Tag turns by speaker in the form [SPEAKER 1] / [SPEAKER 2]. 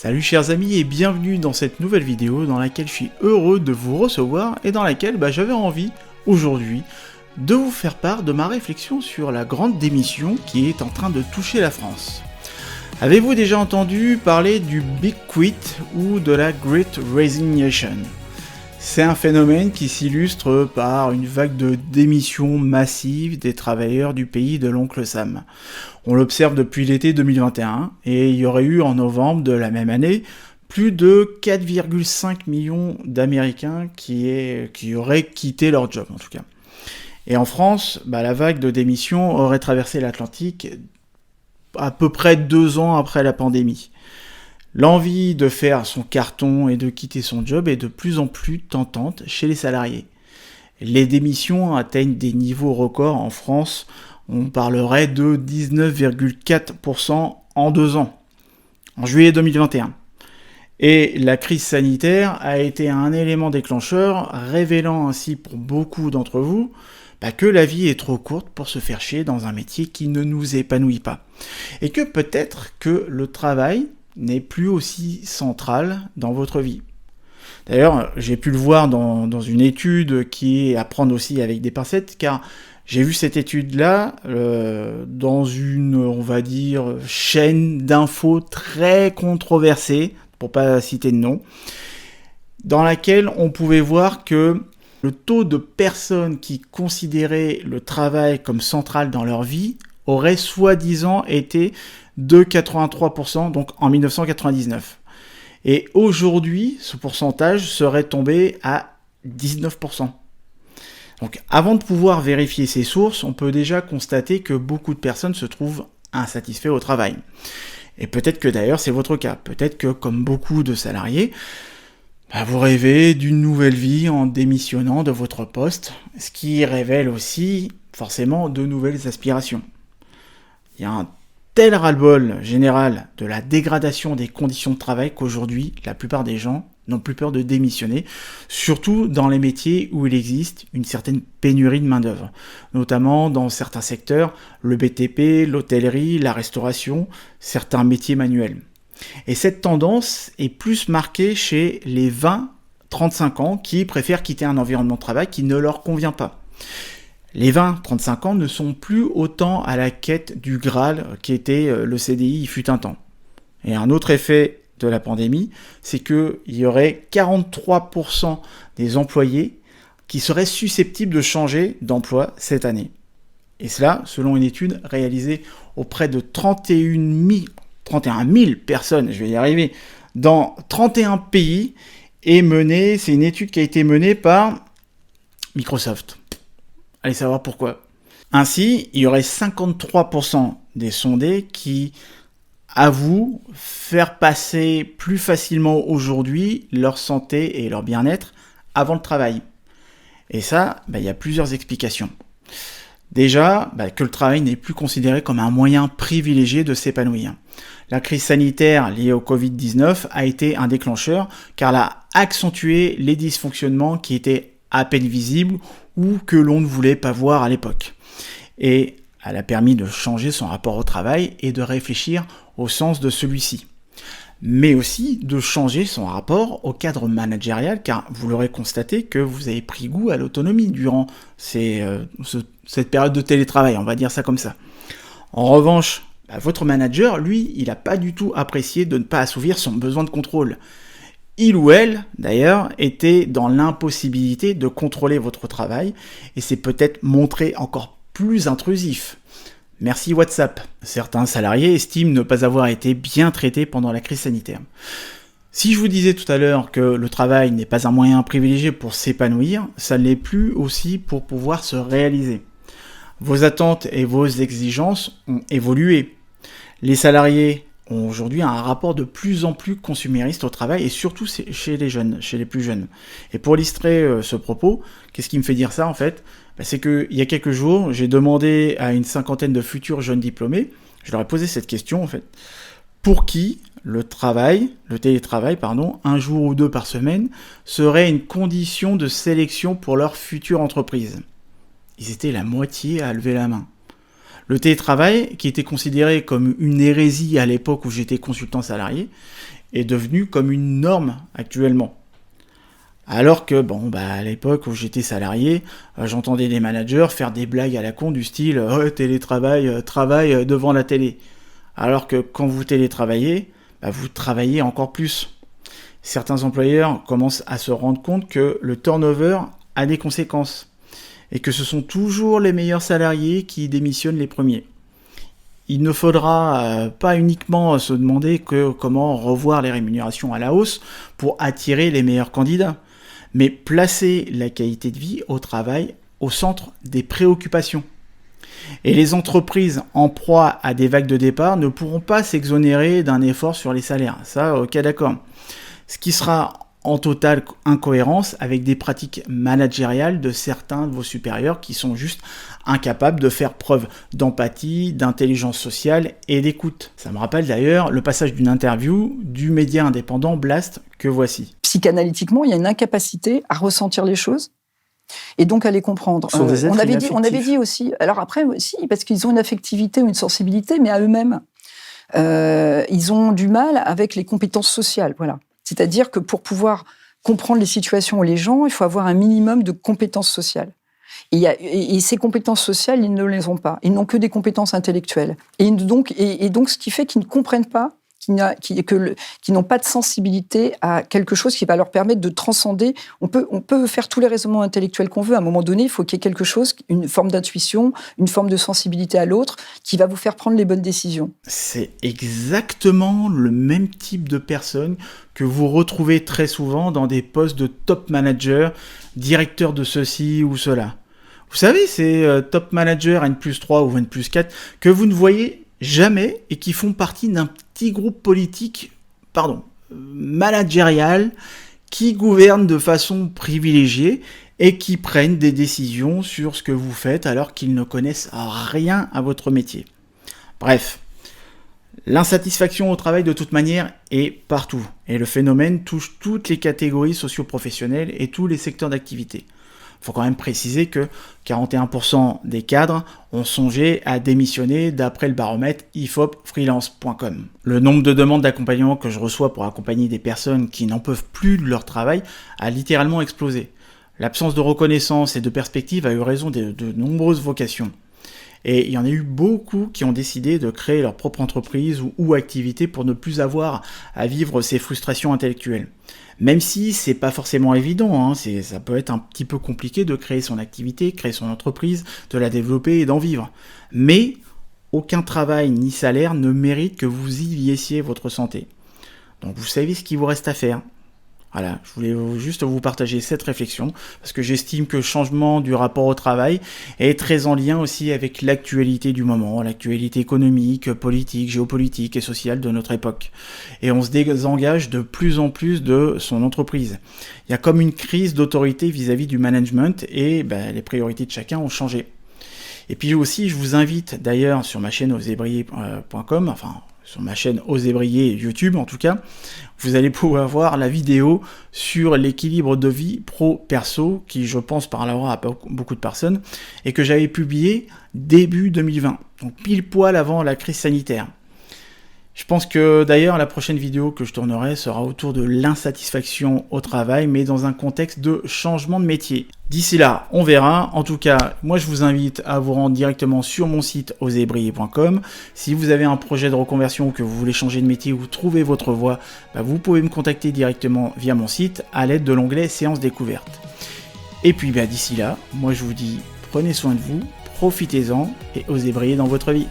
[SPEAKER 1] Salut chers amis et bienvenue dans cette nouvelle vidéo dans laquelle je suis heureux de vous recevoir et dans laquelle j'avais envie aujourd'hui de vous faire part de ma réflexion sur la grande démission qui est en train de toucher la France. Avez-vous déjà entendu parler du Big Quit ou de la Great Resignation ? C'est un phénomène qui s'illustre par une vague de démissions massives des travailleurs du pays de l'oncle Sam. On l'observe depuis l'été 2021 et il y aurait eu en novembre de la même année plus de 4,5 millions d'Américains qui auraient quitté leur job en tout cas. Et en France, la vague de démissions aurait traversé l'Atlantique à peu près 2 ans après la pandémie. L'envie de faire son carton et de quitter son job est de plus en plus tentante chez les salariés. Les démissions atteignent des niveaux records en France, on parlerait de 19,4% en 2 ans, en juillet 2021. Et la crise sanitaire a été un élément déclencheur, révélant ainsi pour beaucoup d'entre vous que la vie est trop courte pour se faire chier dans un métier qui ne nous épanouit pas. Et que peut-être que le travail n'est plus aussi central dans votre vie. D'ailleurs, j'ai pu le voir dans une étude qui est à prendre aussi avec des pincettes, car j'ai vu cette étude-là dans une, on va dire, chaîne d'infos très controversée, pour pas citer de nom, dans laquelle on pouvait voir que le taux de personnes qui considéraient le travail comme central dans leur vie aurait soi-disant été de 83%, donc en 1999. Et aujourd'hui, ce pourcentage serait tombé à 19%. Donc avant de pouvoir vérifier ces sources, on peut déjà constater que beaucoup de personnes se trouvent insatisfaits au travail. Et peut-être que d'ailleurs c'est votre cas. Peut-être que comme beaucoup de salariés, vous rêvez d'une nouvelle vie en démissionnant de votre poste, ce qui révèle aussi forcément de nouvelles aspirations. Il y a un tel ras-le-bol général de la dégradation des conditions de travail qu'aujourd'hui, la plupart des gens n'ont plus peur de démissionner, surtout dans les métiers où il existe une certaine pénurie de main-d'œuvre, notamment dans certains secteurs, le BTP, l'hôtellerie, la restauration, certains métiers manuels. Et cette tendance est plus marquée chez les 20-35 ans qui préfèrent quitter un environnement de travail qui ne leur convient pas. Les 20-35 ans ne sont plus autant à la quête du Graal qui était le CDI il fut un temps. Et un autre effet de la pandémie, c'est qu'il y aurait 43% des employés qui seraient susceptibles de changer d'emploi cette année. Et cela, selon une étude réalisée auprès de 31 000 personnes, je vais y arriver, dans 31 pays, c'est une étude qui a été menée par Microsoft. Allez savoir pourquoi. Ainsi, il y aurait 53% des sondés qui avouent faire passer plus facilement aujourd'hui leur santé et leur bien-être avant le travail. Et ça, il y a plusieurs explications. Déjà, que le travail n'est plus considéré comme un moyen privilégié de s'épanouir. La crise sanitaire liée au Covid-19 a été un déclencheur car elle a accentué les dysfonctionnements qui étaient à peine visibles ou que l'on ne voulait pas voir à l'époque. Et elle a permis de changer son rapport au travail et de réfléchir au sens de celui-ci. Mais aussi de changer son rapport au cadre managérial, car vous l'aurez constaté que vous avez pris goût à l'autonomie durant cette période de télétravail, on va dire ça comme ça. En revanche, votre manager, lui, il n'a pas du tout apprécié de ne pas assouvir son besoin de contrôle. Il ou elle, d'ailleurs, était dans l'impossibilité de contrôler votre travail et s'est peut-être montré encore plus intrusif. Merci WhatsApp. Certains salariés estiment ne pas avoir été bien traités pendant la crise sanitaire. Si je vous disais tout à l'heure que le travail n'est pas un moyen privilégié pour s'épanouir, ça ne l'est plus aussi pour pouvoir se réaliser. Vos attentes et vos exigences ont évolué. Les salariés ont aujourd'hui un rapport de plus en plus consumériste au travail et surtout chez les jeunes, chez les plus jeunes. Et pour illustrer ce propos, qu'est-ce qui me fait dire ça en fait ? C'est qu'il y a quelques jours, j'ai demandé à une 50aine de futurs jeunes diplômés, je leur ai posé cette question en fait, pour qui le télétravail, un jour ou 2 par semaine, serait une condition de sélection pour leur future entreprise. Ils étaient la moitié à lever la main. Le télétravail, qui était considéré comme une hérésie à l'époque où j'étais consultant salarié, est devenu comme une norme actuellement. Alors que, à l'époque où j'étais salarié, j'entendais des managers faire des blagues à la con du style « télétravail, travail devant la télé ». Alors que quand vous télétravaillez, vous travaillez encore plus. Certains employeurs commencent à se rendre compte que le turnover a des conséquences et que ce sont toujours les meilleurs salariés qui démissionnent les premiers. Il ne faudra pas uniquement se demander comment revoir les rémunérations à la hausse pour attirer les meilleurs candidats, mais placer la qualité de vie au travail au centre des préoccupations. Et les entreprises en proie à des vagues de départ ne pourront pas s'exonérer d'un effort sur les salaires. Ça, ok, d'accord. Ce qui sera en totale incohérence avec des pratiques managériales de certains de vos supérieurs qui sont juste incapables de faire preuve d'empathie, d'intelligence sociale et d'écoute. Ça me rappelle d'ailleurs le passage d'une interview du média indépendant Blast que voici.
[SPEAKER 2] Psychanalytiquement, il y a une incapacité à ressentir les choses et donc à les comprendre. On avait dit aussi, alors après, si, parce qu'ils ont une affectivité ou une sensibilité, mais à eux-mêmes. Ils ont du mal avec les compétences sociales, voilà. C'est-à-dire que pour pouvoir comprendre les situations ou les gens, il faut avoir un minimum de compétences sociales. Et ces compétences sociales, ils ne les ont pas. Ils n'ont que des compétences intellectuelles. Et donc ce qui fait qu'ils ne comprennent pas, qu'ils n'ont pas de sensibilité à quelque chose qui va leur permettre de transcender. On peut faire tous les raisonnements intellectuels qu'on veut. À un moment donné, il faut qu'il y ait quelque chose, une forme d'intuition, une forme de sensibilité à l'autre, qui va vous faire prendre les bonnes décisions.
[SPEAKER 1] C'est exactement le même type de personne que vous retrouvez très souvent dans des postes de top manager, directeur de ceci ou cela. Vous savez, ces top managers N+3 ou N+4 que vous ne voyez jamais et qui font partie d'un petit groupe politique, managérial, qui gouverne de façon privilégiée et qui prennent des décisions sur ce que vous faites alors qu'ils ne connaissent rien à votre métier. Bref, l'insatisfaction au travail de toute manière est partout et le phénomène touche toutes les catégories socio-professionnelles et tous les secteurs d'activité. Il faut quand même préciser que 41% des cadres ont songé à démissionner d'après le baromètre ifopfreelance.com. Le nombre de demandes d'accompagnement que je reçois pour accompagner des personnes qui n'en peuvent plus de leur travail a littéralement explosé. L'absence de reconnaissance et de perspective a eu raison de nombreuses vocations. Et il y en a eu beaucoup qui ont décidé de créer leur propre entreprise ou activité pour ne plus avoir à vivre ces frustrations intellectuelles. Même si c'est pas forcément évident, ça peut être un petit peu compliqué de créer son activité, créer son entreprise, de la développer et d'en vivre. Mais aucun travail ni salaire ne mérite que vous y laissiez votre santé. Donc vous savez ce qu'il vous reste à faire. Voilà, je voulais juste vous partager cette réflexion, parce que j'estime que le changement du rapport au travail est très en lien aussi avec l'actualité du moment, l'actualité économique, politique, géopolitique et sociale de notre époque. Et on se désengage de plus en plus de son entreprise. Il y a comme une crise d'autorité vis-à-vis du management et les priorités de chacun ont changé. Et puis aussi, je vous invite d'ailleurs sur ma chaîne osebriller.com, sur ma chaîne Oser Briller YouTube en tout cas, vous allez pouvoir voir la vidéo sur l'équilibre de vie pro-perso qui je pense parlera à beaucoup de personnes et que j'avais publié début 2020, donc pile poil avant la crise sanitaire. Je pense que d'ailleurs la prochaine vidéo que je tournerai sera autour de l'insatisfaction au travail, mais dans un contexte de changement de métier. D'ici là, on verra. En tout cas, moi je vous invite à vous rendre directement sur mon site oserbriller.com. Si vous avez un projet de reconversion ou que vous voulez changer de métier ou trouver votre voie, vous pouvez me contacter directement via mon site à l'aide de l'onglet séance découverte. Et puis d'ici là, moi je vous dis prenez soin de vous, profitez-en et osez briller dans votre vie.